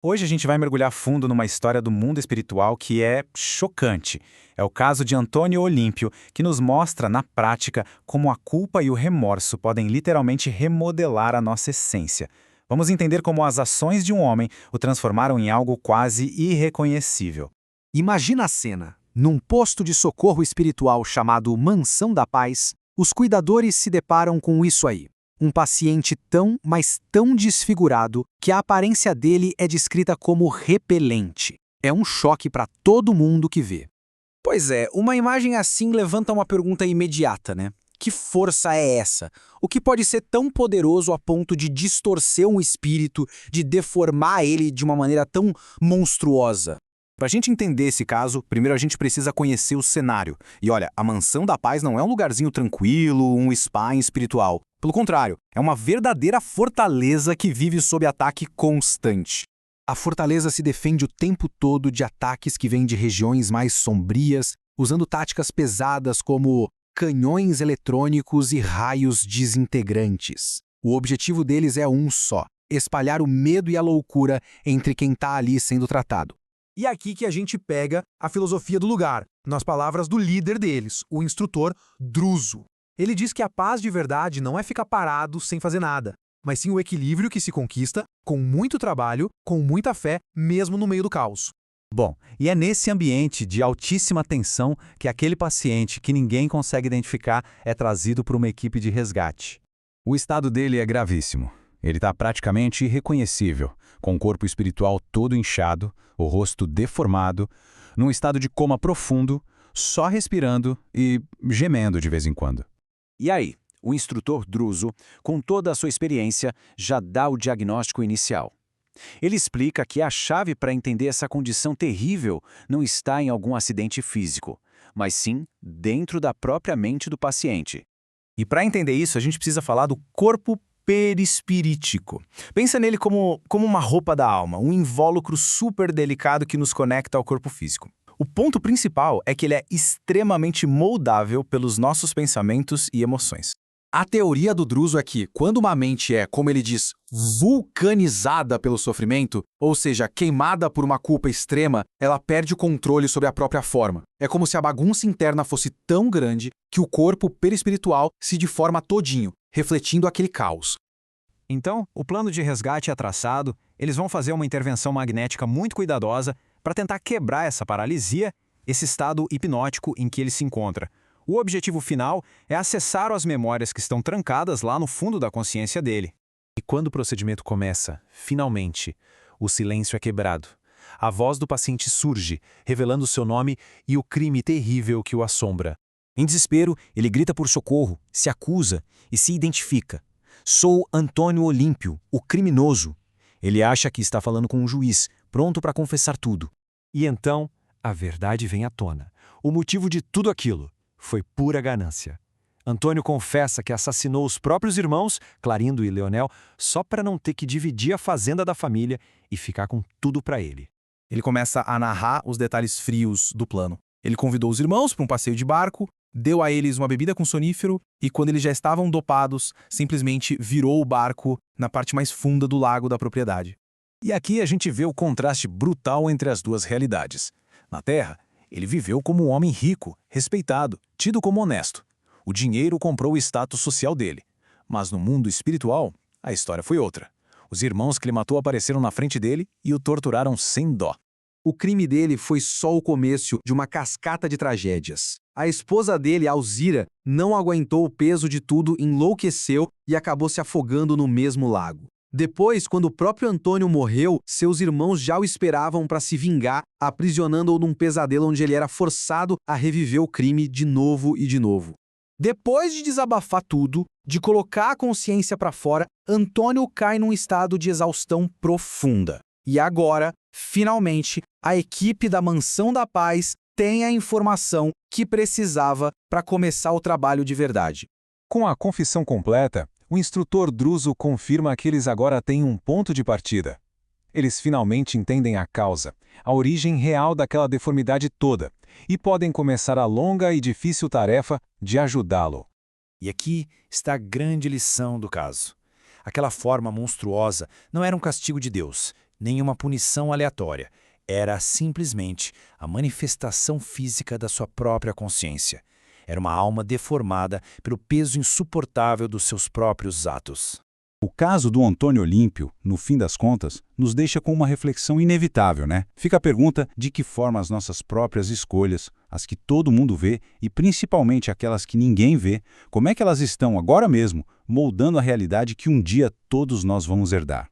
Hoje a gente vai mergulhar fundo numa história do mundo espiritual que é chocante. É o caso de Antônio Olímpio, que nos mostra, na prática, como a culpa e o remorso podem literalmente remodelar a nossa essência. Vamos entender como as ações de um homem o transformaram em algo quase irreconhecível. Imagina a cena. Num posto de socorro espiritual chamado Mansão da Paz, os cuidadores se deparam com isso aí. Um paciente tão, mas tão desfigurado que a aparência dele é descrita como repelente. É um choque para todo mundo que vê. Pois é, uma imagem assim levanta uma pergunta imediata, né? Que força é essa? O que pode ser tão poderoso a ponto de distorcer um espírito, de deformar ele de uma maneira tão monstruosa? Para a gente entender esse caso, primeiro a gente precisa conhecer o cenário. E olha, a Mansão da Paz não é um lugarzinho tranquilo, um spa espiritual. Pelo contrário, é uma verdadeira fortaleza que vive sob ataque constante. A fortaleza se defende o tempo todo de ataques que vêm de regiões mais sombrias, usando táticas pesadas como canhões eletrônicos e raios desintegrantes. O objetivo deles é um só: espalhar o medo e a loucura entre quem está ali sendo tratado. E é aqui que a gente pega a filosofia do lugar, nas palavras do líder deles, o instrutor Druso. Ele diz que a paz de verdade não é ficar parado sem fazer nada, mas sim o equilíbrio que se conquista com muito trabalho, com muita fé, mesmo no meio do caos. Bom, e é nesse ambiente de altíssima tensão que aquele paciente que ninguém consegue identificar é trazido por uma equipe de resgate. O estado dele é gravíssimo. Ele está praticamente irreconhecível, com o corpo espiritual todo inchado, o rosto deformado, num estado de coma profundo, só respirando e gemendo de vez em quando. E aí, o instrutor Druso, com toda a sua experiência, já dá o diagnóstico inicial. Ele explica que a chave para entender essa condição terrível não está em algum acidente físico, mas sim dentro da própria mente do paciente. E para entender isso, a gente precisa falar do corpo perispirítico. Pensa nele como uma roupa da alma, um invólucro super delicado que nos conecta ao corpo físico. O ponto principal é que ele é extremamente moldável pelos nossos pensamentos e emoções. A teoria do Druso é que, quando uma mente é, como ele diz, vulcanizada pelo sofrimento, ou seja, queimada por uma culpa extrema, ela perde o controle sobre a própria forma. É como se a bagunça interna fosse tão grande que o corpo perispiritual se deforma todinho, refletindo aquele caos. Então, o plano de resgate é traçado, eles vão fazer uma intervenção magnética muito cuidadosa para tentar quebrar essa paralisia, esse estado hipnótico em que ele se encontra. O objetivo final é acessar as memórias que estão trancadas lá no fundo da consciência dele. E quando o procedimento começa, finalmente, o silêncio é quebrado. A voz do paciente surge, revelando seu nome e o crime terrível que o assombra. Em desespero, ele grita por socorro, se acusa e se identifica. Sou Antônio Olímpio, o criminoso. Ele acha que está falando com um juiz, pronto para confessar tudo. E então, a verdade vem à tona. O motivo de tudo aquilo foi pura ganância. Antônio confessa que assassinou os próprios irmãos, Clarindo e Leonel, só para não ter que dividir a fazenda da família e ficar com tudo para ele. Ele começa a narrar os detalhes frios do plano. Ele convidou os irmãos para um passeio de barco, deu a eles uma bebida com sonífero e, quando eles já estavam dopados, simplesmente virou o barco na parte mais funda do lago da propriedade. E aqui a gente vê o contraste brutal entre as duas realidades. Na Terra, ele viveu como um homem rico, respeitado, tido como honesto. O dinheiro comprou o status social dele. Mas no mundo espiritual, a história foi outra. Os irmãos que ele matou apareceram na frente dele e o torturaram sem dó. O crime dele foi só o começo de uma cascata de tragédias. A esposa dele, Alzira, não aguentou o peso de tudo, enlouqueceu e acabou se afogando no mesmo lago. Depois, quando o próprio Antônio morreu, seus irmãos já o esperavam para se vingar, aprisionando-o num pesadelo onde ele era forçado a reviver o crime de novo e de novo. Depois de desabafar tudo, de colocar a consciência para fora, Antônio cai num estado de exaustão profunda. E agora, finalmente, a equipe da Mansão da Paz tem a informação que precisava para começar o trabalho de verdade. Com a confissão completa, o instrutor Druso confirma que eles agora têm um ponto de partida. Eles finalmente entendem a causa, a origem real daquela deformidade toda, e podem começar a longa e difícil tarefa de ajudá-lo. E aqui está a grande lição do caso. Aquela forma monstruosa não era um castigo de Deus, nenhuma punição aleatória. Era simplesmente a manifestação física da sua própria consciência. Era uma alma deformada pelo peso insuportável dos seus próprios atos. O caso do Antônio Olímpio, no fim das contas, nos deixa com uma reflexão inevitável, né? Fica a pergunta de que forma as nossas próprias escolhas, as que todo mundo vê e principalmente aquelas que ninguém vê, como é que elas estão agora mesmo moldando a realidade que um dia todos nós vamos herdar.